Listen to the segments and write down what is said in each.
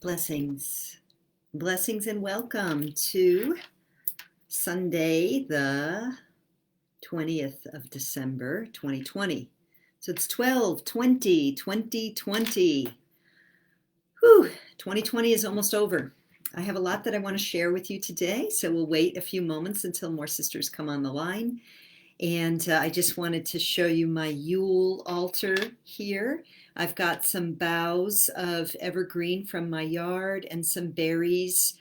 Blessings. Blessings and welcome to Sunday, the 20th of December, 2020. So it's 12/20/2020. Whew, 2020 is almost over. I have a lot that I want to share with you today, so we'll wait a few moments until more sisters come on the line. And I just wanted to show you my Yule altar here. I've got some boughs of evergreen from my yard and some berries,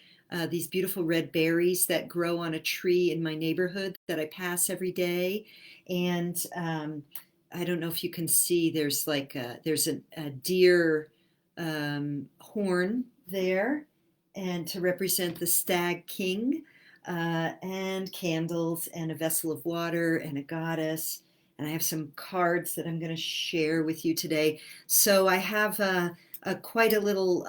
these beautiful red berries that grow on a tree in my neighborhood that I pass every day. And I don't know if you can see, there's like there's a deer horn there, and to represent the stag king. And candles and a vessel of water and a goddess. And I have some cards that I'm going to share with you today. So I have quite a little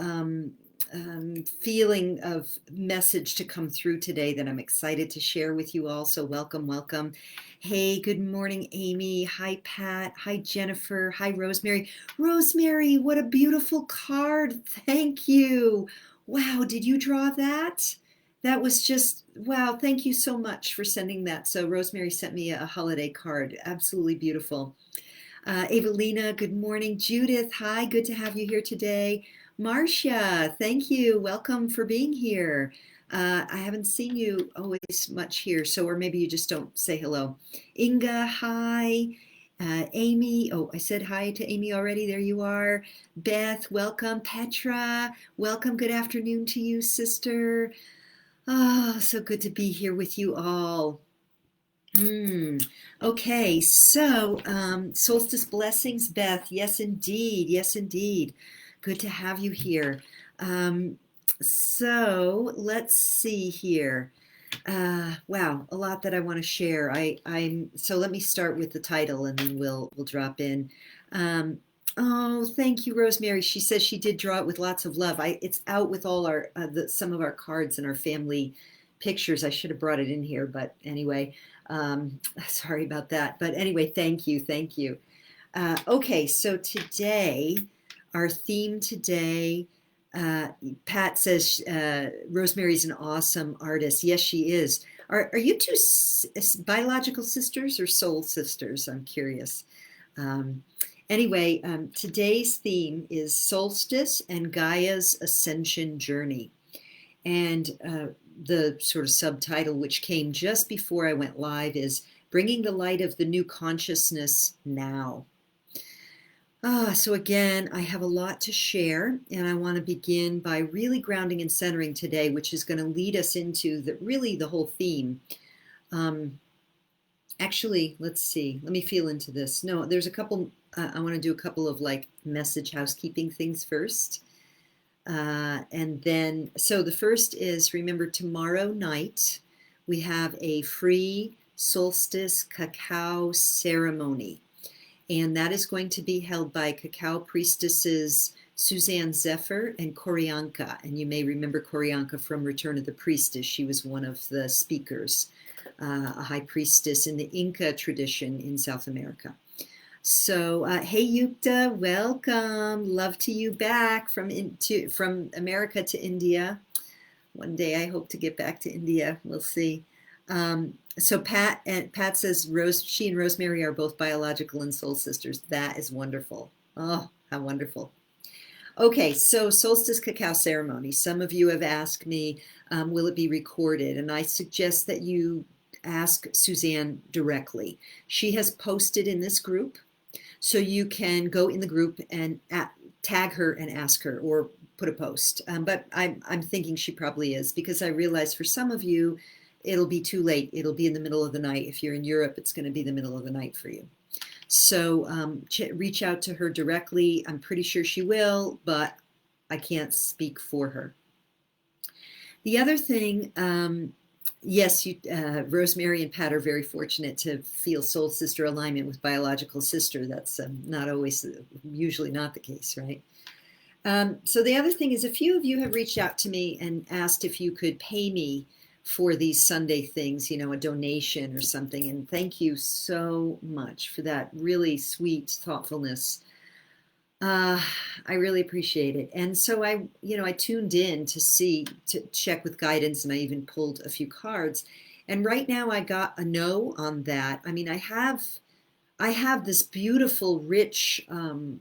feeling of message to come through today that I'm excited to share with you all. So welcome, welcome. Hey, good morning, Amy. Hi, Pat. Hi, Jennifer. Hi, Rosemary. Rosemary, what a beautiful card. Thank you. Wow, did you draw that? That was just, wow, thank you so much for sending that. So Rosemary sent me a holiday card. Absolutely beautiful. Evelina, good morning. Judith, hi, good to have you here today. Marcia, thank you. Welcome for being here. I haven't seen you always much here, so or maybe you just don't say hello. Inga, hi. Amy, oh, I said hi to Amy already. There you are. Beth, welcome. Petra, welcome. Good afternoon to you, sister. Oh, so good to be here with you all. Okay, so solstice blessings, Beth. Yes, indeed. Yes, indeed. Good to have you here. So let's see here. Wow, a lot that I want to share. So let me start with the title, and then we'll drop in. Oh, thank you, Rosemary. She says she did draw it with lots of love. It's out with all our some of our cards and our family pictures. I should have brought it in here, but anyway, sorry about that. But anyway, thank you, thank you. Okay, so today, our theme today. Pat says Rosemary's an awesome artist. Yes, she is. Are you two biological sisters or soul sisters? I'm curious. Anyway, today's theme is Solstice and Gaia's Ascension Journey. And the sort of subtitle, which came just before I went live, is Bringing the Light of the New Consciousness Now. So again, I have a lot to share, and I want to begin by really grounding and centering today, which is going to lead us into the whole theme. Actually, let's see. Let me feel into this. No, there's a couple. I want to do a couple of like message housekeeping things first. And then, so the first is, remember, tomorrow night we have a free solstice cacao ceremony. And that is going to be held by cacao priestesses Suzanne Zephyr and Corianka. And you may remember Corianka from Return of the Priestess. She was one of the speakers, a high priestess in the Inca tradition in South America. So, hey Yukta, welcome. Love to you back from America to India. One day I hope to get back to India. We'll see. So Pat says she and Rosemary are both biological and soul sisters. That is wonderful. Oh, how wonderful. Okay, so solstice cacao ceremony. Some of you have asked me, will it be recorded? And I suggest that you ask Suzanne directly. She has posted in this group, so you can go in the group and tag her and ask her, or put a post. But I'm thinking she probably is, because I realize for some of you, it'll be too late. It'll be in the middle of the night. If you're in Europe, it's going to be the middle of the night for you. So reach out to her directly. I'm pretty sure she will, but I can't speak for her. The other thing, yes, Rosemary and Pat are very fortunate to feel soul sister alignment with biological sister. That's not always, usually not the case, right? So the other thing is, a few of you have reached out to me and asked if you could pay me for these Sunday things, you know, a donation or something. And thank you so much for that really sweet thoughtfulness. Uh, I really appreciate it. And so I tuned in to check with guidance, and I even pulled a few cards. And right now I got a no on that. I mean, I have this beautiful, rich plan,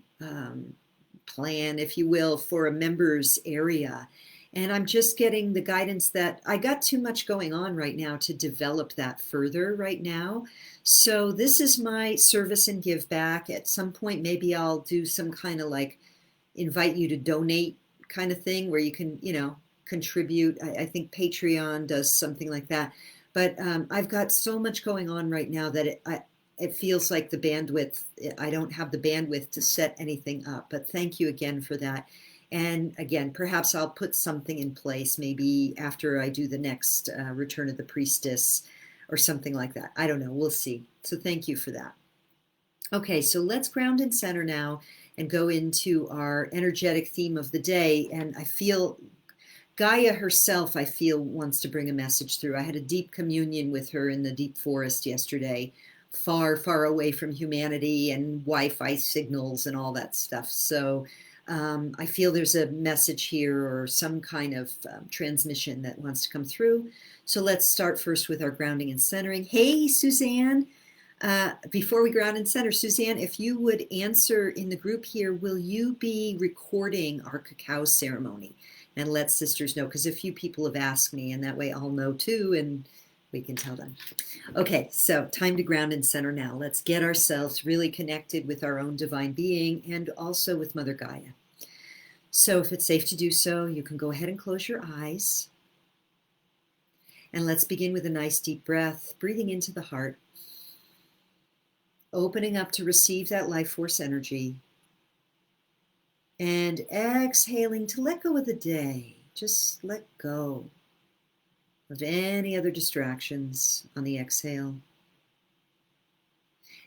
if you will, for a members area. And I'm just getting the guidance that I got too much going on right now to develop that further right now. So this is my service and give back. At some point, maybe I'll do some kind of like invite you to donate kind of thing where you can, contribute. I think Patreon does something like that. But I've got so much going on right now that it feels like the bandwidth, I don't have the bandwidth to set anything up. But thank you again for that. And again, perhaps I'll put something in place maybe after I do the next Return of the Priestess or something like that. I don't know. We'll see. So thank you for that. Okay, so let's ground and center now and go into our energetic theme of the day. And I feel Gaia herself, I feel, wants to bring a message through. I had a deep communion with her in the deep forest yesterday, far, far away from humanity and Wi-Fi signals and all that stuff. So I feel there's a message here or some kind of transmission that wants to come through. So let's start first with our grounding and centering. Hey, Suzanne. Before we ground and center, Suzanne, if you would answer in the group here, will you be recording our cacao ceremony? And let sisters know, because a few people have asked me, and that way I'll know too, and we can tell them. Okay, so time to ground and center now. Let's get ourselves really connected with our own divine being and also with Mother Gaia. So if it's safe to do so, you can go ahead and close your eyes. And let's begin with a nice deep breath, breathing into the heart, opening up to receive that life force energy, and exhaling to let go of the day. Just let go of any other distractions on the exhale.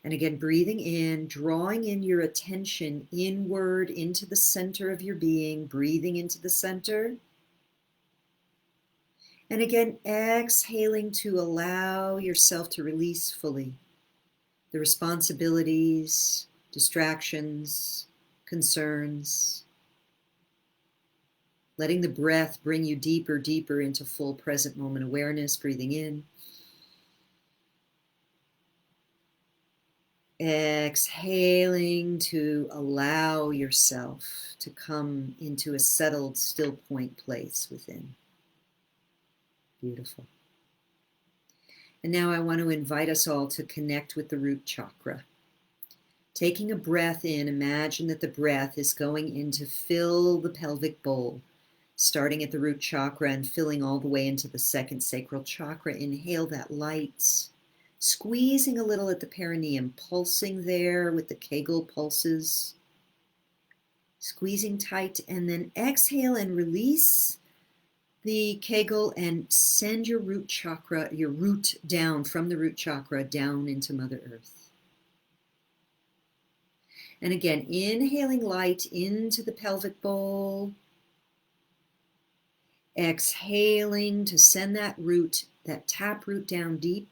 And again, breathing in, drawing in your attention inward into the center of your being, breathing into the center. And again, exhaling to allow yourself to release fully the responsibilities, distractions, concerns. Letting the breath bring you deeper, deeper into full present moment awareness, breathing in. Exhaling to allow yourself to come into a settled, still point place within. Beautiful. And now I want to invite us all to connect with the root chakra. Taking a breath in, imagine that the breath is going in to fill the pelvic bowl, starting at the root chakra and filling all the way into the second sacral chakra. Inhale that light, squeezing a little at the perineum, pulsing there with the Kegel pulses, squeezing tight, and then exhale and release the Kegel and send your root chakra, your root down from the root chakra down into Mother Earth. And again, inhaling light into the pelvic bowl, exhaling to send that root, that tap root down deep,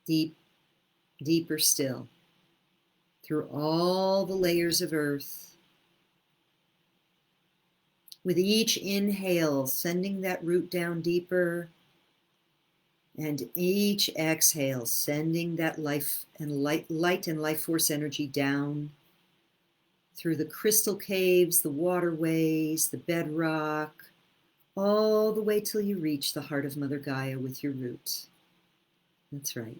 deep, deeper still, through all the layers of earth. With each inhale, sending that root down deeper, and each exhale, sending that light and life force energy down through the crystal caves, the waterways, the bedrock, all the way till you reach the heart of Mother Gaia with your root. That's right.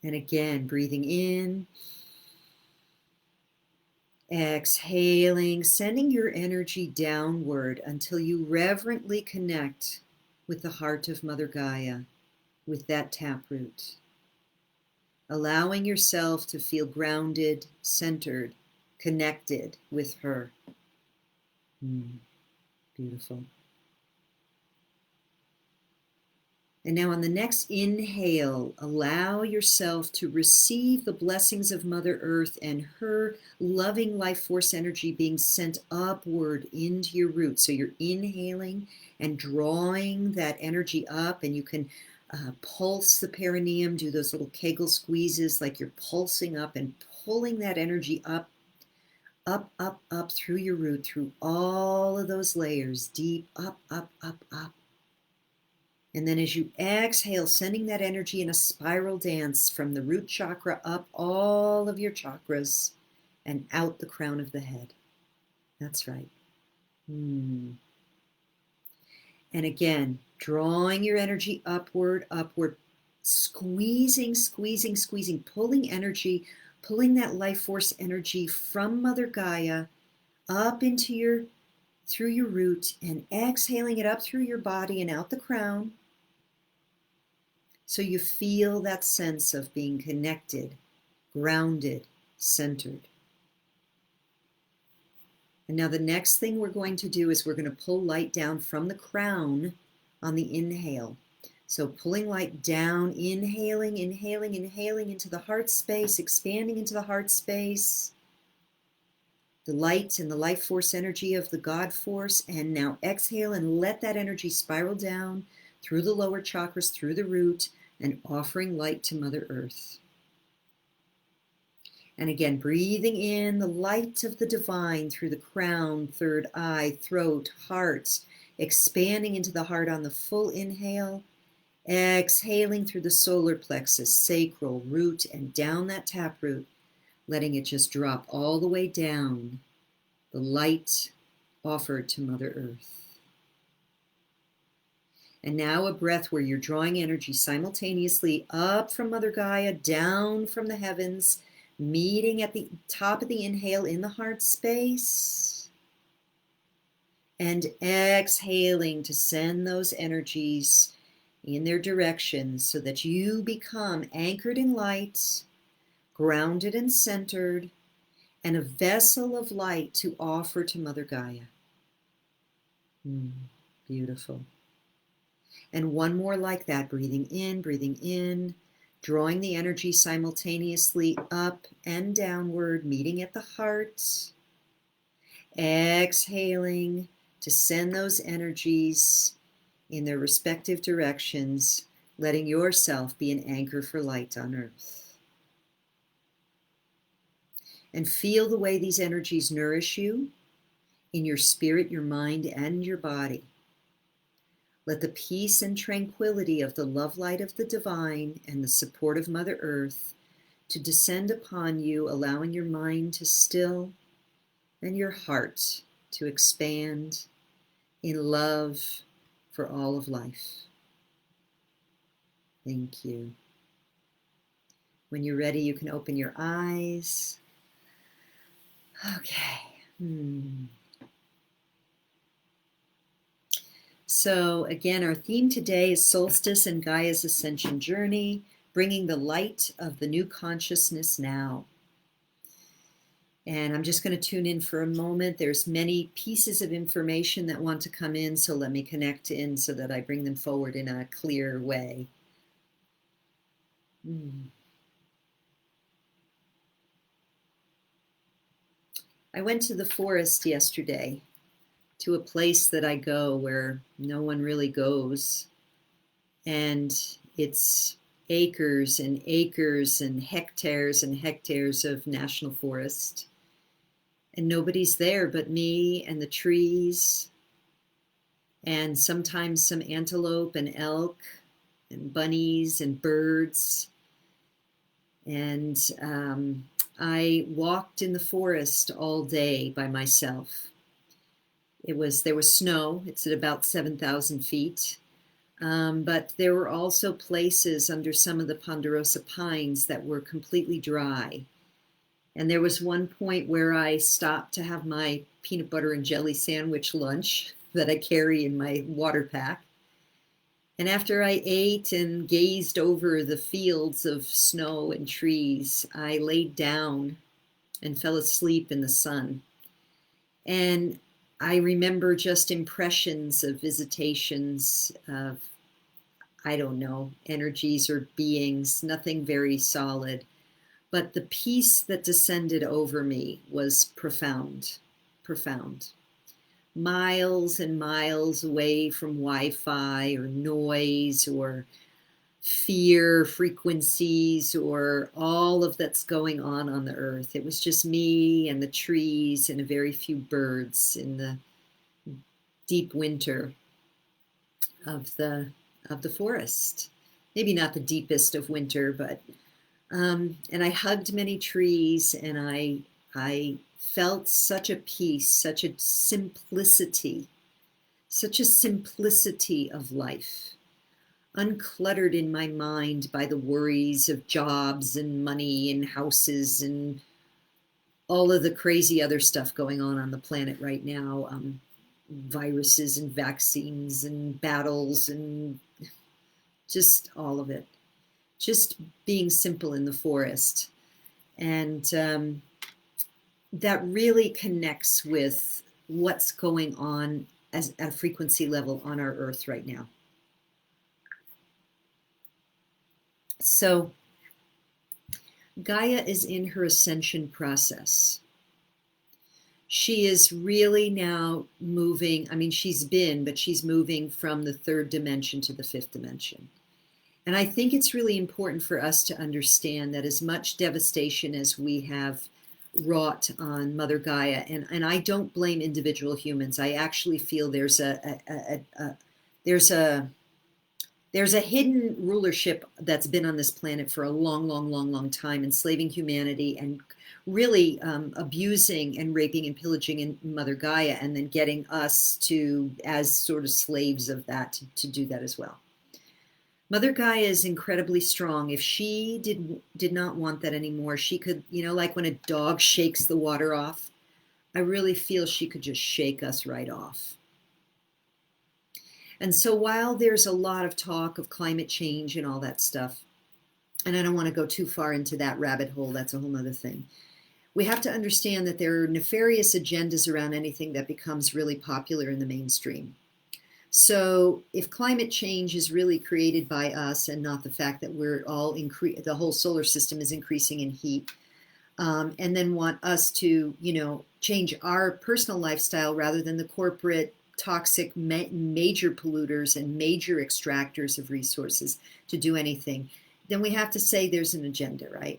And again, breathing in, exhaling, sending your energy downward until you reverently connect with the heart of Mother Gaia, with that taproot. Allowing yourself to feel grounded, centered, connected with her. Beautiful. And now on the next inhale, allow yourself to receive the blessings of Mother Earth and her loving life force energy being sent upward into your root. So you're inhaling and drawing that energy up, and you can pulse the perineum, do those little Kegel squeezes like you're pulsing up and pulling that energy up Up, up, up through your root, through all of those layers, deep, up, up, up, up. And then as you exhale, sending that energy in a spiral dance from the root chakra up all of your chakras and out the crown of the head. That's right. And again, drawing your energy upward, upward, squeezing, squeezing, squeezing, pulling energy, pulling that life force energy from Mother Gaia up into through your root, and exhaling it up through your body and out the crown. So you feel that sense of being connected, grounded, centered. And now the next thing we're going to do is we're going to pull light down from the crown on the inhale. So pulling light down, inhaling, inhaling, inhaling into the heart space, expanding into the heart space. The light and the life force energy of the God force. And now exhale and let that energy spiral down through the lower chakras, through the root, and offering light to Mother Earth. And again, breathing in the light of the divine through the crown, third eye, throat, heart, expanding into the heart on the full inhale, exhaling through the solar plexus, sacral, root, and down that taproot, letting it just drop all the way down, the light offered to Mother Earth. And now a breath where you're drawing energy simultaneously up from Mother Gaia, down from the heavens, meeting at the top of the inhale in the heart space, and exhaling to send those energies in their directions so that you become anchored in light, grounded and centered, and a vessel of light to offer to Mother Gaia. Beautiful. And one more like that, breathing in, drawing the energy simultaneously up and downward, meeting at the heart. Exhaling to send those energies in their respective directions, letting yourself be an anchor for light on earth. And feel the way these energies nourish you in your spirit, your mind, and your body. Let the peace and tranquility of the love light of the divine and the support of Mother Earth to descend upon you, allowing your mind to still and your heart to expand in love for all of life. Thank you. When you're ready, you can open your eyes. Okay. So again, our theme today is Solstice and Gaia's Ascension journey, bringing the light of the new consciousness now. And I'm just going to tune in for a moment. There's many pieces of information that want to come in, so let me connect in so that I bring them forward in a clear way. I went to the forest yesterday, to a place that I go where no one really goes. And it's acres and acres and hectares of national forest. And nobody's there but me and the trees, and sometimes some antelope and elk and bunnies and birds. And I walked in the forest all day by myself. There was snow. It's at about 7,000 feet. But there were also places under some of the ponderosa pines that were completely dry. And there was one point where I stopped to have my peanut butter and jelly sandwich lunch that I carry in my water pack. And after I ate and gazed over the fields of snow and trees, I laid down and fell asleep in the sun. And I remember just impressions of visitations of, I don't know, energies or beings, nothing very solid. But the peace that descended over me was profound, profound. Miles and miles away from Wi-Fi or noise or fear frequencies or all of that's going on the earth. It was just me and the trees and a very few birds in the deep winter of the forest. Maybe not the deepest of winter, but and I hugged many trees, and I felt such a peace, such a simplicity of life, uncluttered in my mind by the worries of jobs and money and houses and all of the crazy other stuff going on the planet right now, viruses and vaccines and battles and just all of it. Just being simple in the forest. And that really connects with what's going on at a frequency level on our earth right now. So Gaia is in her ascension process. She is really now moving, I mean, she's moving from the third dimension to the fifth dimension. And I think it's really important for us to understand that as much devastation as we have wrought on Mother Gaia, and I don't blame individual humans. I actually feel there's a hidden rulership that's been on this planet for a long time, enslaving humanity and really abusing and raping and pillaging in Mother Gaia, and then getting us to, as sort of slaves of that, to do that as well. Mother Gaia is incredibly strong. If she did not want that anymore, she could, like when a dog shakes the water off, I really feel she could just shake us right off. And so while there's a lot of talk of climate change and all that stuff, and I don't want to go too far into that rabbit hole, that's a whole other thing. We have to understand that there are nefarious agendas around anything that becomes really popular in the mainstream. So if climate change is really created by us and not the fact that we're all the whole solar system is increasing in heat, and then want us to, change our personal lifestyle rather than the corporate toxic major polluters and major extractors of resources to do anything, then we have to say there's an agenda, right?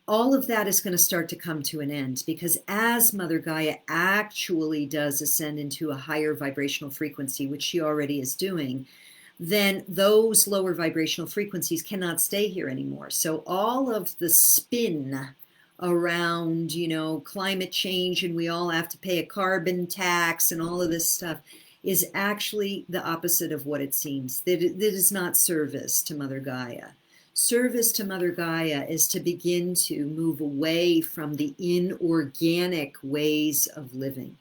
All of that is going to start to come to an end, because as Mother Gaia actually does ascend into a higher vibrational frequency, which she already is doing, then those lower vibrational frequencies cannot stay here anymore. So all of the spin around, climate change and we all have to pay a carbon tax and all of this stuff is actually the opposite of what it seems. That is not service to Mother Gaia. Service to Mother Gaia is to begin to move away from the inorganic ways of living.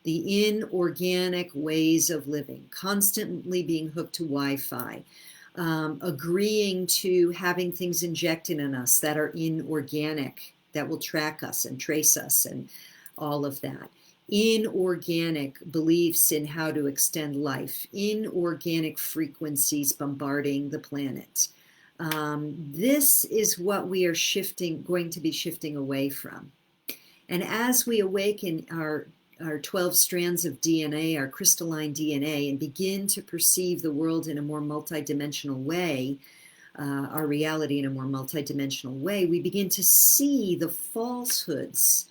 The inorganic ways of living, constantly being hooked to Wi-Fi, agreeing to having things injected in us that are inorganic, that will track us and trace us and all of that. Inorganic beliefs in how to extend life, inorganic frequencies bombarding the planet. This is what we are going to be shifting away from. And as we awaken our 12 strands of DNA, our crystalline DNA, and begin to perceive the world in a more multidimensional way, our reality in a more multidimensional way, we begin to see the falsehoods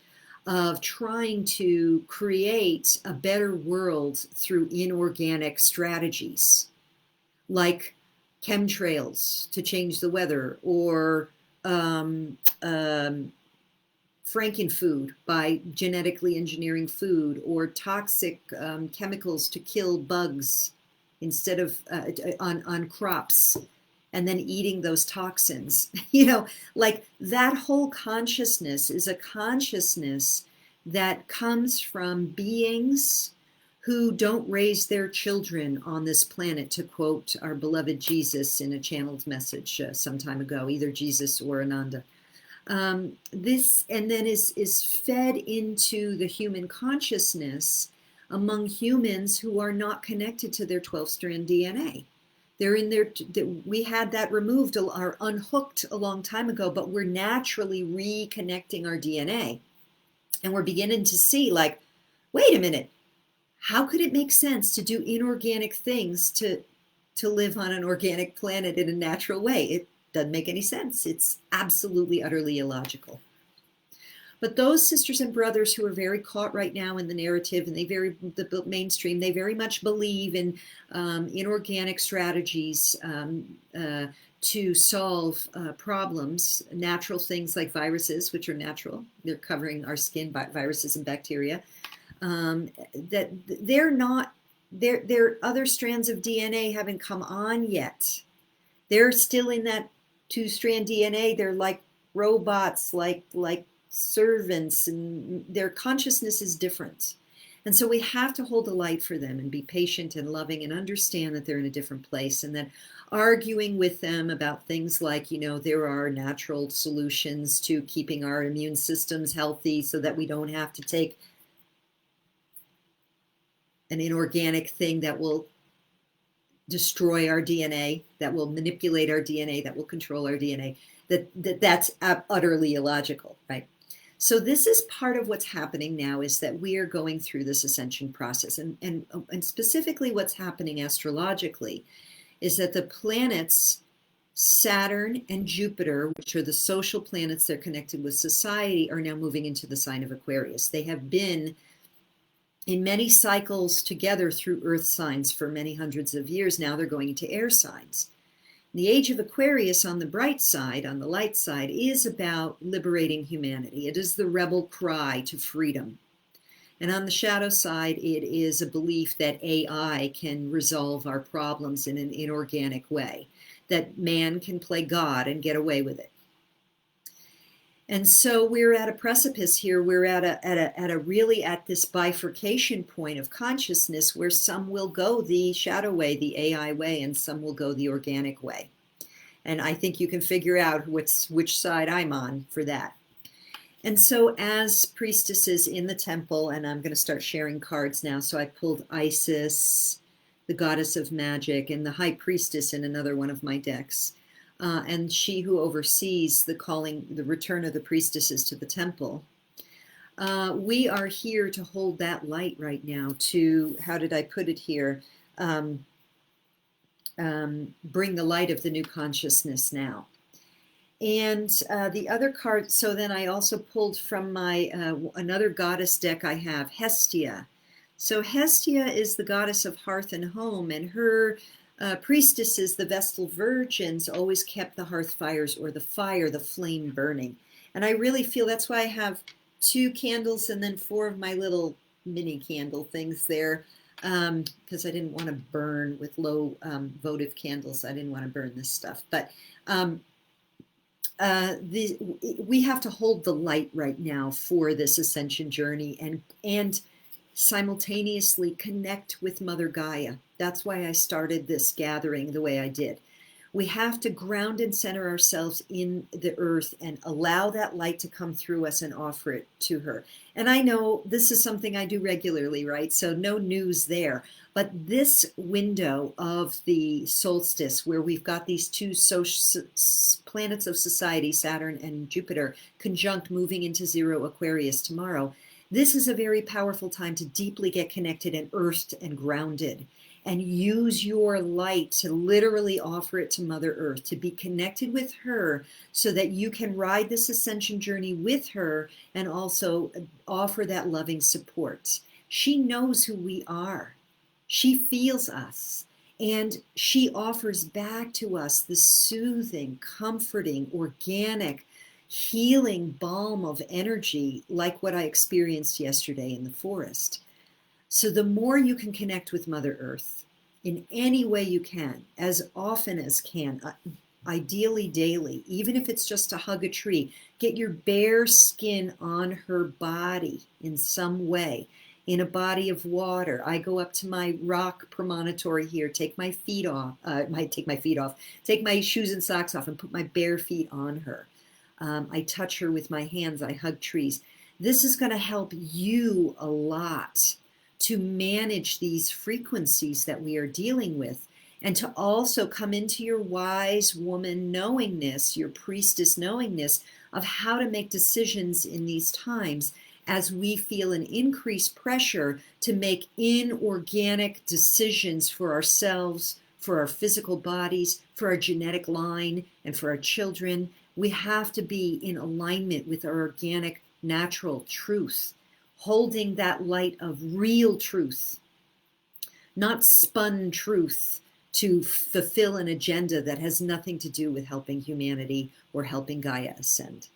of trying to create a better world through inorganic strategies, like chemtrails to change the weather, or frankenfood by genetically engineering food, or toxic chemicals to kill bugs instead of on crops, and then eating those toxins. Like that whole consciousness is a consciousness that comes from beings who don't raise their children on this planet, to quote our beloved Jesus in a channeled message some time ago, either Jesus or Ananda. This and then is fed into the human consciousness among humans who are not connected to their 12-strand DNA. They're in there. We had that removed or unhooked a long time ago, but we're naturally reconnecting our DNA, and we're beginning to see, like, wait a minute, how could it make sense to do inorganic things to to live on an organic planet in a natural way. It doesn't make any sense. It's absolutely, utterly illogical. But those sisters and brothers who are very caught right now in the narrative, and the mainstream, they very much believe in inorganic strategies to solve problems, natural things like viruses, which are natural. They're covering our skin, viruses and bacteria. That they're not, their other strands of DNA haven't come on yet. They're still in that two-strand DNA. They're like robots, like servants, and their consciousness is different. And so we have to hold the light for them and be patient and loving and understand that they're in a different place, and that arguing with them about things like, you know, there are natural solutions to keeping our immune systems healthy so that we don't have to take an inorganic thing that will destroy our DNA, that will manipulate our DNA, that will control our DNA, that's utterly illogical, right? So this is part of what's happening now, is that we are going through this ascension process. And specifically what's happening astrologically is that the planets, Saturn and Jupiter, which are the social planets that are connected with society, are now moving into the sign of Aquarius. They have been in many cycles together through earth signs for many hundreds of years. Now they're going into air signs. The age of Aquarius, on the bright side, on the light side, is about liberating humanity. It is the rebel cry to freedom. And on the shadow side, it is a belief that AI can resolve our problems in an inorganic way, that man can play God and get away with it. And so we're at a precipice here. We're really at this bifurcation point of consciousness, where some will go the shadow way, the AI way, and some will go the organic way. And I think you can figure out which side I'm on for that. And so as priestesses in the temple, and I'm going to start sharing cards now. So I pulled Isis, the goddess of magic, and the high priestess in another one of my decks. And she who oversees the return of the priestesses to the temple. We are here to hold that light right now to, how did I put it here? Bring the light of the new consciousness now. And the other card, so then I also pulled from my, another goddess deck I have, Hestia. So Hestia is the goddess of hearth and home, and her priestesses, the Vestal Virgins, always kept the hearth fires, or the fire, the flame, burning. And I really feel that's why I have 2 candles and then 4 of my little mini candle things there, because I didn't want to burn with low votive candles. I didn't want to burn this stuff. But we have to hold the light right now for this ascension journey, and simultaneously connect with Mother Gaia. That's why I started this gathering the way I did. We have to ground and center ourselves in the earth and allow that light to come through us and offer it to her. And I know this is something I do regularly, right? So no news there. But this window of the solstice, where we've got these 2 planets of society, Saturn and Jupiter, conjunct moving into 0 Aquarius tomorrow, this is a very powerful time to deeply get connected and earthed and grounded, and use your light to literally offer it to Mother Earth, to be connected with her so that you can ride this ascension journey with her and also offer that loving support. She knows who we are. She feels us, and she offers back to us the soothing, comforting, organic, healing balm of energy, like what I experienced yesterday in the forest. So the more you can connect with Mother Earth in any way you can, as often as can, ideally daily, even if it's just to hug a tree, get your bare skin on her body in some way, in a body of water. I go up to my rock promontory here, take my feet off, take my shoes and socks off and put my bare feet on her. I touch her with my hands. I hug trees. This is going to help you a lot to manage these frequencies that we are dealing with, and to also come into your wise woman knowingness, your priestess knowingness of how to make decisions in these times, as we feel an increased pressure to make inorganic decisions for ourselves, for our physical bodies, for our genetic line, and for our children. We have to be in alignment with our organic, natural truth, holding that light of real truth, not spun truth to fulfill an agenda that has nothing to do with helping humanity or helping Gaia ascend.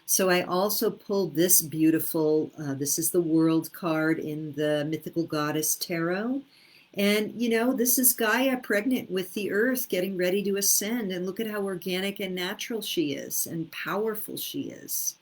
So I also pulled this beautiful, this is the World card in the Mythical Goddess Tarot. And, you know, this is Gaia pregnant with the earth, getting ready to ascend. And look at how organic and natural she is and powerful she is.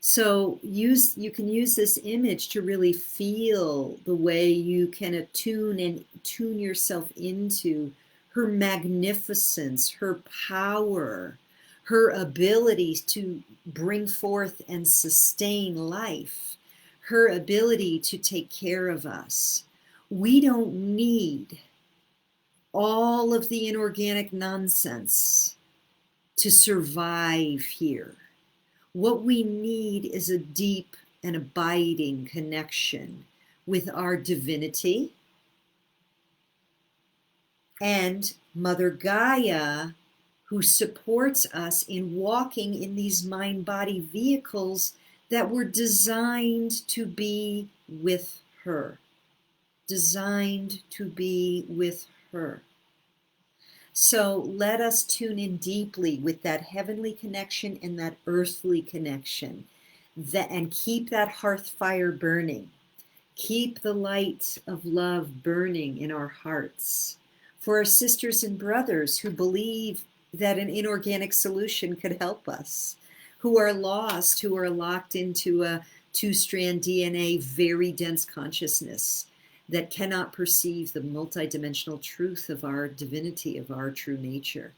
So you can use this image to really feel the way you can attune and tune yourself into her magnificence, her power, her ability to bring forth and sustain life, her ability to take care of us. We don't need all of the inorganic nonsense to survive here. What we need is a deep and abiding connection with our divinity and Mother Gaia, who supports us in walking in these mind-body vehicles that were designed to be with her. Designed to be with her. So let us tune in deeply with that heavenly connection and that earthly connection, and keep that hearth fire burning. Keep the light of love burning in our hearts for our sisters and brothers who believe that an inorganic solution could help us, who are lost, who are locked into a two-strand DNA, very dense consciousness that cannot perceive the multidimensional truth of our divinity, of our true nature.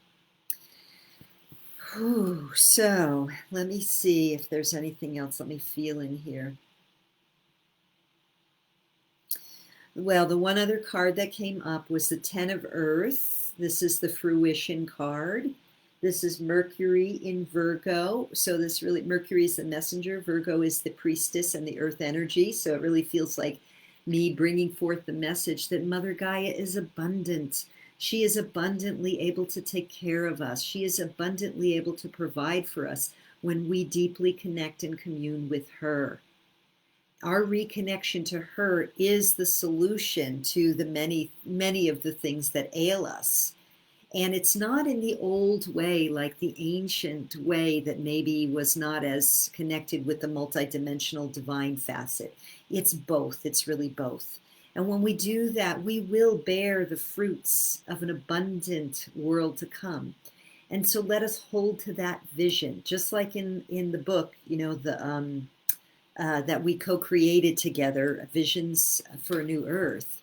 Whew, so let me see if there's anything else. Let me feel in here. Well, the one other card that came up was the Ten of Earth. This is the fruition card. This is Mercury in Virgo. So this really, Mercury is the messenger. Virgo is the priestess and the earth energy. So it really feels like me bringing forth the message that Mother Gaia is abundant. She is abundantly able to take care of us. She is abundantly able to provide for us when we deeply connect and commune with her. Our reconnection to her is the solution to the many of the things that ail us. And it's not in the old way, like the ancient way that maybe was not as connected with the multidimensional divine facet. It's both. It's really both. And when we do that, we will bear the fruits of an abundant world to come. And so let us hold to that vision, just like in the book, you know, that we co-created together, Visions for a New Earth.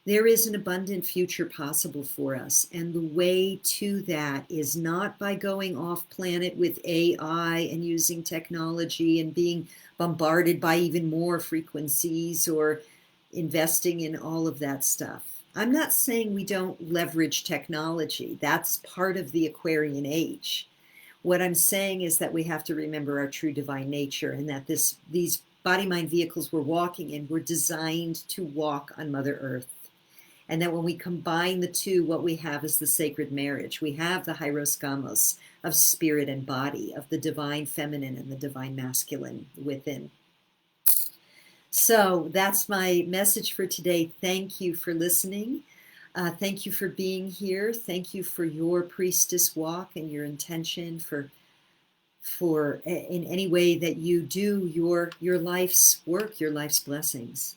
There is an abundant future possible for us. And the way to that is not by going off planet with AI and using technology and being bombarded by even more frequencies or investing in all of that stuff. I'm not saying we don't leverage technology. That's part of the Aquarian age. What I'm saying is that we have to remember our true divine nature, and that these body-mind vehicles we're walking in were designed to walk on Mother Earth. And that when we combine the two, what we have is the sacred marriage. We have the hieros gamos of spirit and body, of the divine feminine and the divine masculine within. So that's my message for today. Thank you for listening. Thank you for being here. Thank you for your priestess walk and your intention for in any way that you do your life's work, your life's blessings.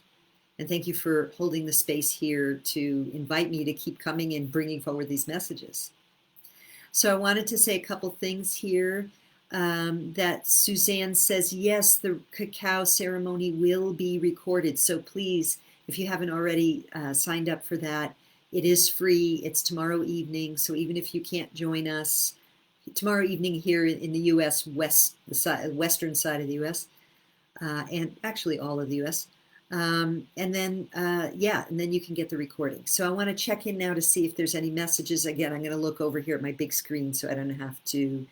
And thank you for holding the space here to invite me to keep coming and bringing forward these messages. So I wanted to say a couple things here. That Suzanne says, yes, the cacao ceremony will be recorded. So please, if you haven't already signed up for that, it is free. It's tomorrow evening. So even if you can't join us tomorrow evening here in the U.S., western side of the U.S., and actually all of the U.S., and then you can get the recording. So I want to check in now to see if there's any messages. Again, I'm going to look over here at my big screen so I don't have to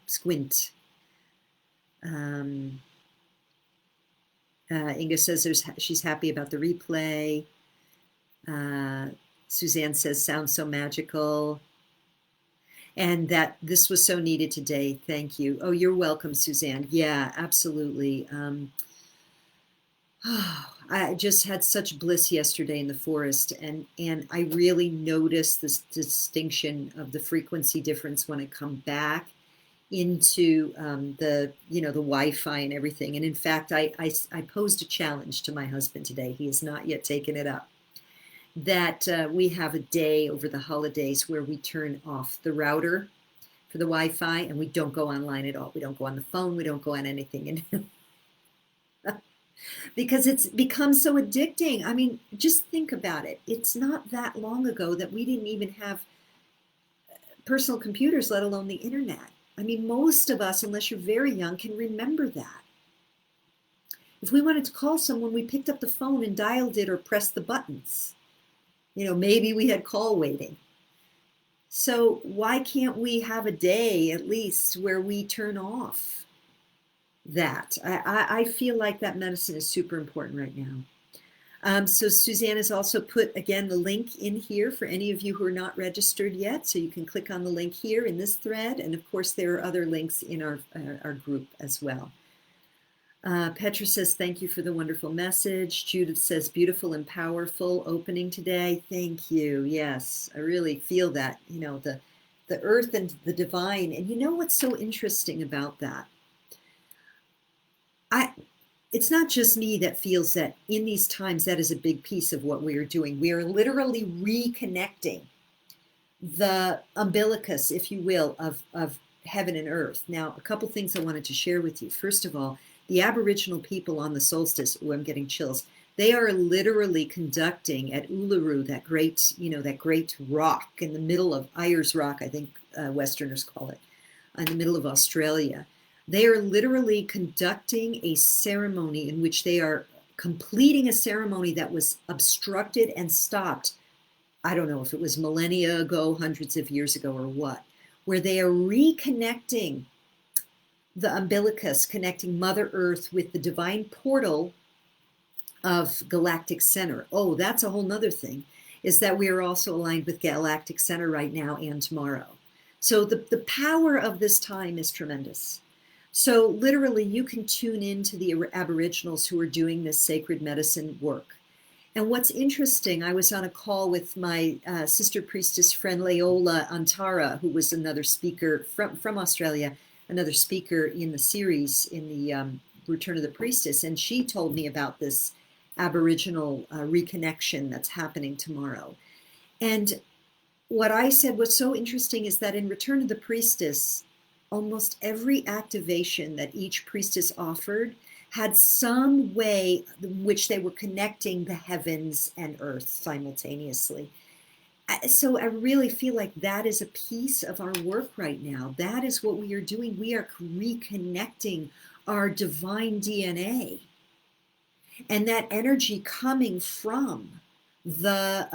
squint. Inga says she's happy about the replay. Suzanne says, sounds so magical. And that this was so needed today. Thank you. Oh, you're welcome, Suzanne. Yeah, absolutely. I just had such bliss yesterday in the forest, and I really noticed this distinction of the frequency difference when I come back into the Wi-Fi and everything. And in fact, I posed a challenge to my husband today. He has not yet taken it up. That we have a day over the holidays where we turn off the router for the Wi-Fi and we don't go online at all. We don't go on the phone. We don't go on anything. And because it's become so addicting. I mean, just think about it. It's not that long ago that we didn't even have personal computers, let alone the internet. I mean, most of us, unless you're very young, can remember that. If we wanted to call someone, we picked up the phone and dialed it or pressed the buttons. You know, maybe we had call waiting. So why can't we have a day at least where we turn off that? I feel like that medicine is super important right now. So Suzanne has also put, again, the link in here for any of you who are not registered yet. So you can click on the link here in this thread. And of course, there are other links in our group as well. Petra says, thank you for the wonderful message. Judith says, beautiful and powerful opening today. Thank you. Yes, I really feel that, you know, the earth and the divine. And you know what's so interesting about that? It's not just me that feels that in these times, that is a big piece of what we are doing. We are literally reconnecting the umbilicus, if you will, of heaven and earth. Now, a couple things I wanted to share with you. First of all, the Aboriginal people on the solstice, oh, I'm getting chills. They are literally conducting at Uluru, that great rock in the middle of Ayers Rock, I think Westerners call it, in the middle of Australia. They are literally conducting a ceremony in which they are completing a ceremony that was obstructed and stopped. I don't know if it was millennia ago, hundreds of years ago, or what, where they are reconnecting the umbilicus, connecting Mother Earth with the divine portal of Galactic Center. Oh, that's a whole nother thing, is that we are also aligned with Galactic Center right now and tomorrow. So the power of this time is tremendous. So literally you can tune into the Aboriginals who are doing this sacred medicine work. And what's interesting, I was on a call with my sister priestess friend Leola Antara, who was another speaker from Australia, another speaker in the series in the Return of the Priestess, and she told me about this Aboriginal reconnection that's happening tomorrow. And what I said was so interesting is that in Return of the Priestess, almost every activation that each priestess offered had some way in which they were connecting the heavens and earth simultaneously. So I really feel like that is a piece of our work right now. That is what we are doing. We are reconnecting our divine DNA. And that energy coming from the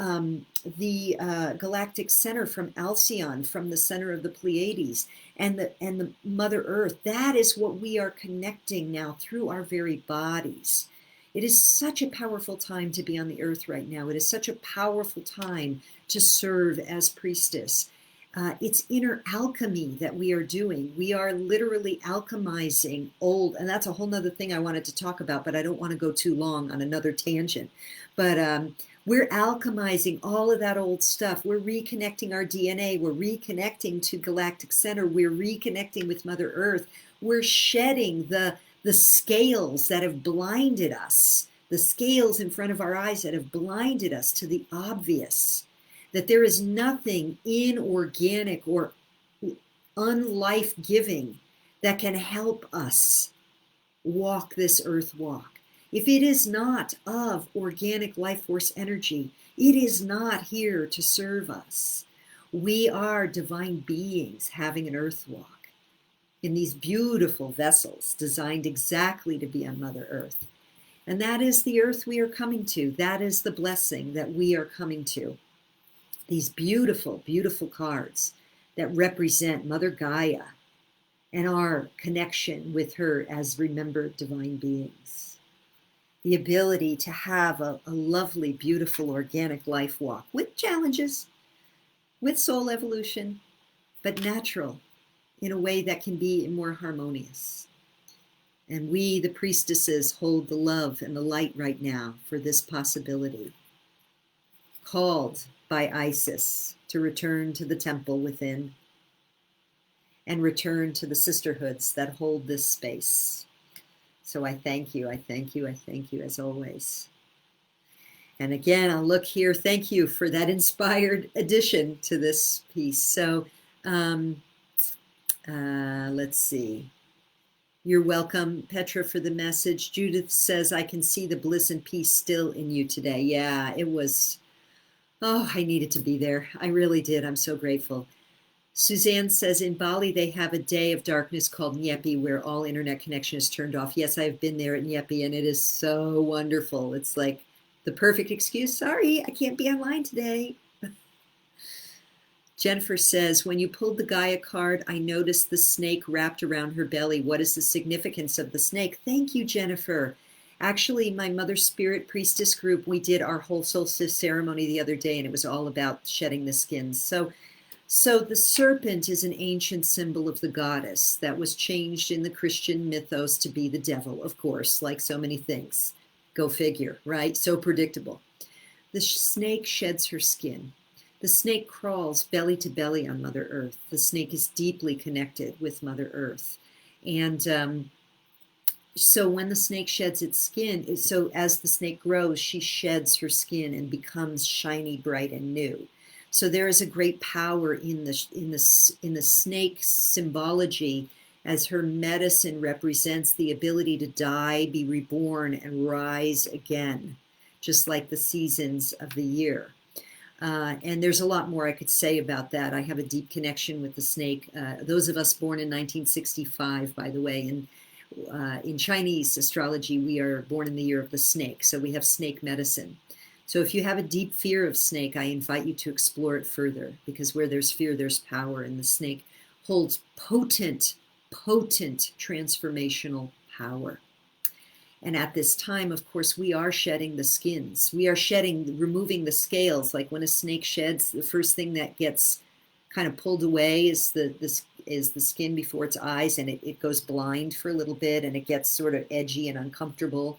Galactic Center, from Alcyon, from the center of the Pleiades, and the Mother Earth, that is what we are connecting now through our very bodies. It is such a powerful time to be on the earth right now. It is such a powerful time to serve as priestess. It's inner alchemy that we are doing. We are literally alchemizing old, and that's a whole nother thing I wanted to talk about, but I don't want to go too long on another tangent. But we're alchemizing all of that old stuff. We're reconnecting our DNA. We're reconnecting to Galactic Center. We're reconnecting with Mother Earth. We're shedding the scales that have blinded us, the scales in front of our eyes that have blinded us to the obvious, that there is nothing inorganic or unlife-giving that can help us walk this earth walk. If it is not of organic life force energy, it is not here to serve us. We are divine beings having an earth walk in these beautiful vessels designed exactly to be on Mother Earth. And that is the earth we are coming to. That is the blessing that we are coming to. These beautiful, beautiful cards that represent Mother Gaia and our connection with her as remembered divine beings. the ability to have a lovely, beautiful, organic life walk with challenges, with soul evolution, but natural in a way that can be more harmonious. And we, the priestesses, hold the love and the light right now for this possibility. Called by Isis to return to the temple within and return to the sisterhoods that hold this space. So I thank you, I thank you, I thank you as always. And again, I'll look here. Thank you for that inspired addition to this piece. So let's see. You're welcome, Petra, for the message. Judith says, I can see the bliss and peace still in you today. Yeah, it was, oh, I needed to be there. I really did. I'm so grateful. Suzanne says, in Bali, they have a day of darkness called Nyepi, where all internet connection is turned off. Yes, I've been there at Nyepi, and it is so wonderful. It's like the perfect excuse. Sorry, I can't be online today. Jennifer says, when you pulled the Gaia card, I noticed the snake wrapped around her belly. What is the significance of the snake? Thank you, Jennifer. Actually, my Mother Spirit Priestess group, we did our whole solstice ceremony the other day, and it was all about shedding the skins. So the serpent is an ancient symbol of the goddess that was changed in the Christian mythos to be the devil, of course, like so many things. Go figure, right? So predictable. The snake sheds her skin. The snake crawls belly to belly on Mother Earth. The snake is deeply connected with Mother Earth. And so when the snake sheds its skin, so as the snake grows, she sheds her skin and becomes shiny, bright, and new. So there is a great power in the snake symbology, as her medicine represents the ability to die, be reborn, and rise again, just like the seasons of the year. And there's a lot more I could say about that. I have a deep connection with the snake. Those of us born in 1965, by the way, and in Chinese astrology, we are born in the year of the snake. So we have snake medicine. So if you have a deep fear of snake, I invite you to explore it further, because where there's fear, there's power. And the snake holds potent transformational power. And at this time, of course, we are shedding the skins. We are removing the scales. Like when a snake sheds, the first thing that gets kind of pulled away is the skin before its eyes, and it goes blind for a little bit, and it gets sort of edgy and uncomfortable.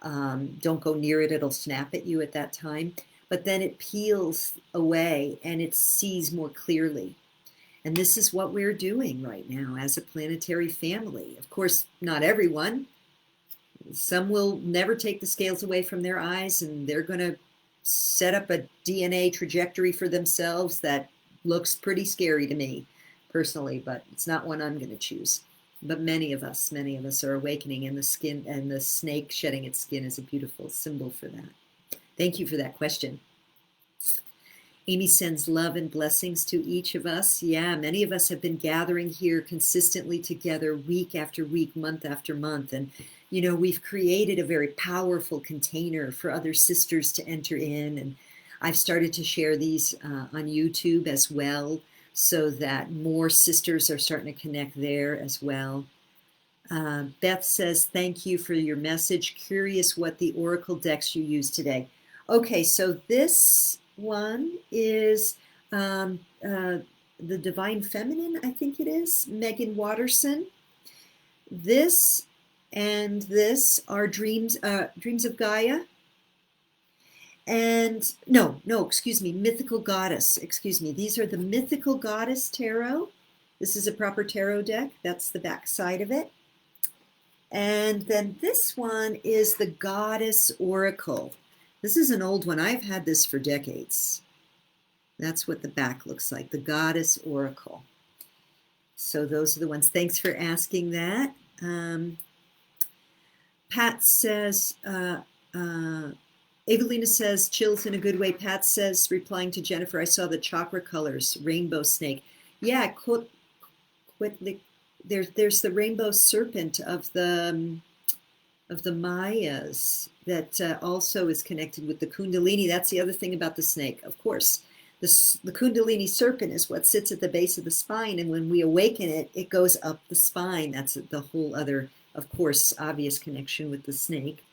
Don't go near it. It'll snap at you at that time. But then it peels away and it sees more clearly. And this is what we're doing right now as a planetary family. Of course, not everyone. Some will never take the scales away from their eyes, and they're going to set up a DNA trajectory for themselves that looks pretty scary to me personally, but it's not one I'm going to choose. But many of us are awakening, and the skin and the snake shedding its skin is a beautiful symbol for that. Thank you for that question. Amy sends love and blessings to each of us. Yeah, many of us have been gathering here consistently together week after week, month after month. And, you know, we've created a very powerful container for other sisters to enter in. And I've started to share these on YouTube as well, so that more sisters are starting to connect there as well. Beth says, thank you for your message. Curious what the oracle decks you used today. Okay, so this one is the Divine Feminine, I think it is, Megan Watterson. This and this are Dreams of Gaia. And no, excuse me, Mythical Goddess, excuse me. These are the Mythical Goddess Tarot. This is a proper tarot deck. That's the back side of it. And then this one is the Goddess Oracle. This is an old one. I've had this for decades. That's what the back looks like, the Goddess Oracle. So those are the ones. Thanks for asking that. Pat says, Evelina says, chills in a good way. Pat says, replying to Jennifer, I saw the chakra colors, rainbow snake. Yeah, there's the rainbow serpent of the Mayas that also is connected with the Kundalini. That's the other thing about the snake, of course. The Kundalini serpent is what sits at the base of the spine, and when we awaken it, it goes up the spine. That's the whole other, of course, obvious connection with the snake.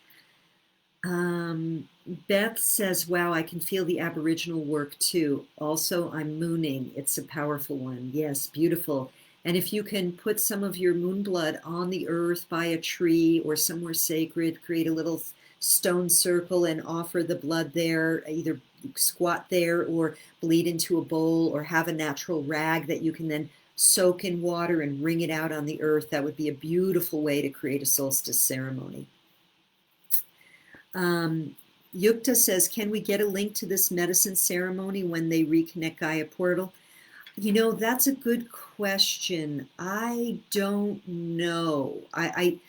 Beth says, wow, I can feel the Aboriginal work too. Also, I'm mooning. It's a powerful one. Yes, beautiful. And if you can put some of your moon blood on the earth by a tree or somewhere sacred, create a little stone circle and offer the blood there, either squat there or bleed into a bowl or have a natural rag that you can then soak in water and wring it out on the earth. That would be a beautiful way to create a solstice ceremony. Yukta says, can we get a link to this medicine ceremony when they reconnect Gaia portal? You know, that's a good question. I don't know. I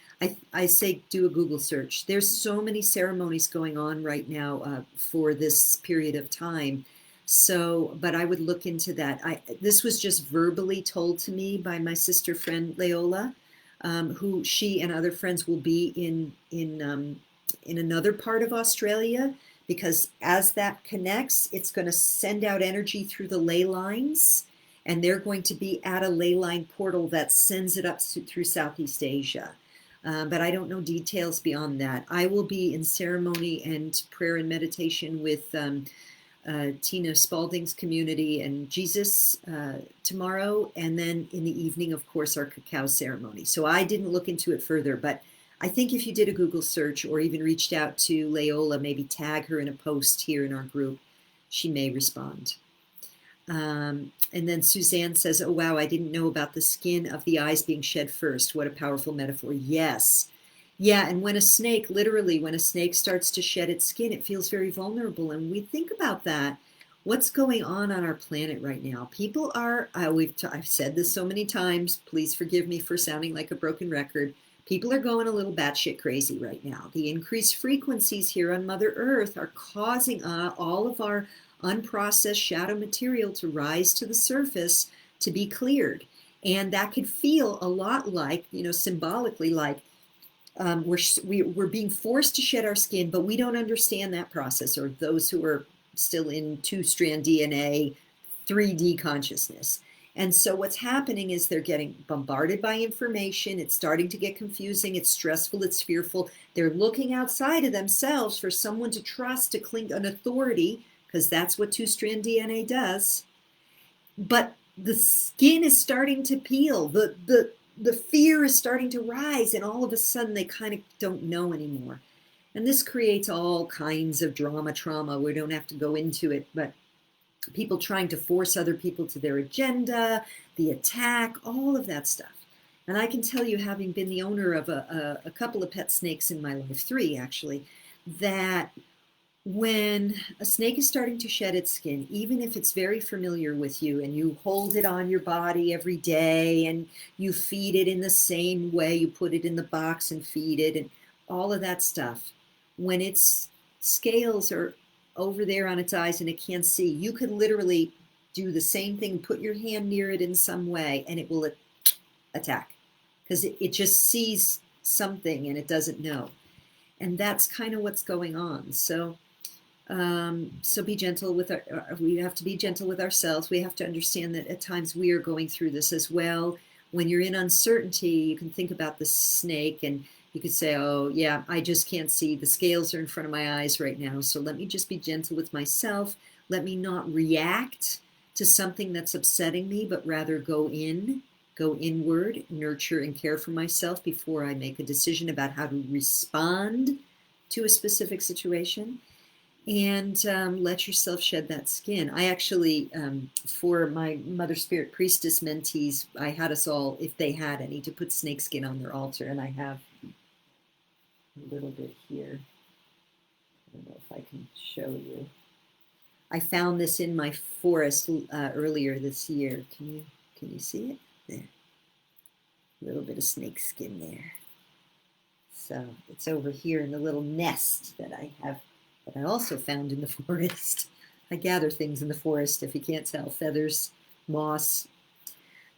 say do a Google search. There's so many ceremonies going on right now for this period of time. So, but I would look into that. This was just verbally told to me by my sister friend Leola, who she and other friends will be in another part of Australia, because as that connects, it's going to send out energy through the ley lines, and they're going to be at a ley line portal that sends it up through Southeast Asia. But I don't know details beyond that. I will be in ceremony and prayer and meditation with Tina Spalding's community and Jesus tomorrow, and then in the evening, of course, our cacao ceremony. So I didn't look into it further, but I think if you did a Google search or even reached out to Leola, maybe tag her in a post here in our group, she may respond. And then Suzanne says, oh, wow, I didn't know about the skin of the eyes being shed first. What a powerful metaphor. Yes. Yeah, and when a snake, literally, when a snake starts to shed its skin, it feels very vulnerable. And we think about that. What's going on our planet right now? People are, I've said this so many times, please forgive me for sounding like a broken record. People are going a little batshit crazy right now. The increased frequencies here on Mother Earth are causing all of our unprocessed shadow material to rise to the surface to be cleared. And that could feel a lot like, you know, symbolically like we're being forced to shed our skin, but we don't understand that process, or those who are still in two-strand DNA, 3D consciousness. And so what's happening is they're getting bombarded by information. It's starting to get confusing. It's stressful. It's fearful. They're looking outside of themselves for someone to trust, to cling an authority, because that's what two-strand DNA does. But the skin is starting to peel. The fear is starting to rise, and all of a sudden they kind of don't know anymore. And this creates all kinds of trauma. We don't have to go into it, but people trying to force other people to their agenda, the attack, all of that stuff. And I can tell you, having been the owner of a couple of pet snakes in my life, 3 actually, that when a snake is starting to shed its skin, even if it's very familiar with you and you hold it on your body every day and you feed it in the same way, you put it in the box and feed it and all of that stuff, when its scales are over there on its eyes and it can't see, you could literally do the same thing, put your hand near it in some way, and it will attack, because it just sees something and it doesn't know. And that's kind of what's going on. So be gentle with we have to be gentle with ourselves. We have to understand that at times we are going through this as well. When you're in uncertainty, you can think about the snake and you could say, oh yeah, I just can't see. The scales are in front of my eyes right now. So let me just be gentle with myself. Let me not react to something that's upsetting me, but rather go inward, nurture and care for myself before I make a decision about how to respond to a specific situation. And let yourself shed that skin. I actually, for my Mother Spirit Priestess mentees, I had us all, if they had any, to put snake skin on their altar. And I have a little bit here. I don't know if I can show you. I found this in my forest earlier this year. Can you see it? There. A little bit of snake skin there. So it's over here in the little nest that I have. But I also found in the forest. I gather things in the forest, if you can't tell, feathers, moss.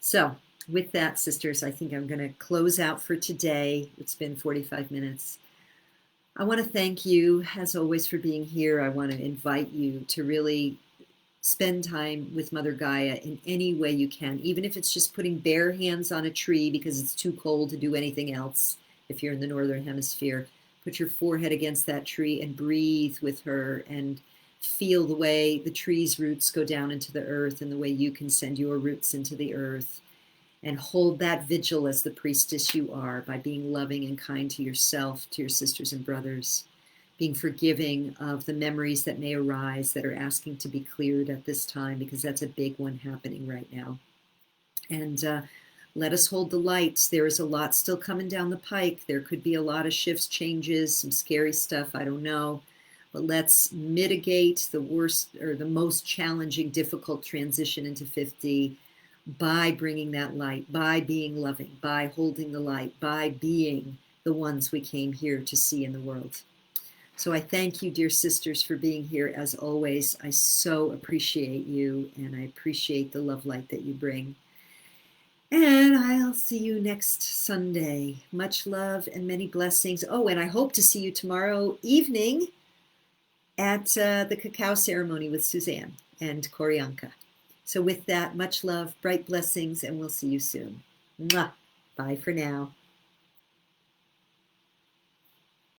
So with that, sisters, I think I'm going to close out for today. It's been 45 minutes. I want to thank you, as always, for being here. I want to invite you to really spend time with Mother Gaia in any way you can, even if it's just putting bare hands on a tree because it's too cold to do anything else if you're in the Northern Hemisphere. Put your forehead against that tree and breathe with her and feel the way the tree's roots go down into the earth and the way you can send your roots into the earth. And hold that vigil as the priestess you are by being loving and kind to yourself, to your sisters and brothers, being forgiving of the memories that may arise that are asking to be cleared at this time, because that's a big one happening right now. And let us hold the lights. There is a lot still coming down the pike. There could be a lot of shifts, changes, some scary stuff. I don't know. But let's mitigate the worst or the most challenging, difficult transition into 50 by bringing that light, by being loving, by holding the light, by being the ones we came here to see in the world. So I thank you, dear sisters, for being here as always. I so appreciate you, and I appreciate the love light that you bring. And I'll see you next Sunday. Much love and many blessings. Oh, and I hope to see you tomorrow evening at the cacao ceremony with Suzanne and Koryanka. So with that, much love, bright blessings, and we'll see you soon. Mwah. Bye for now.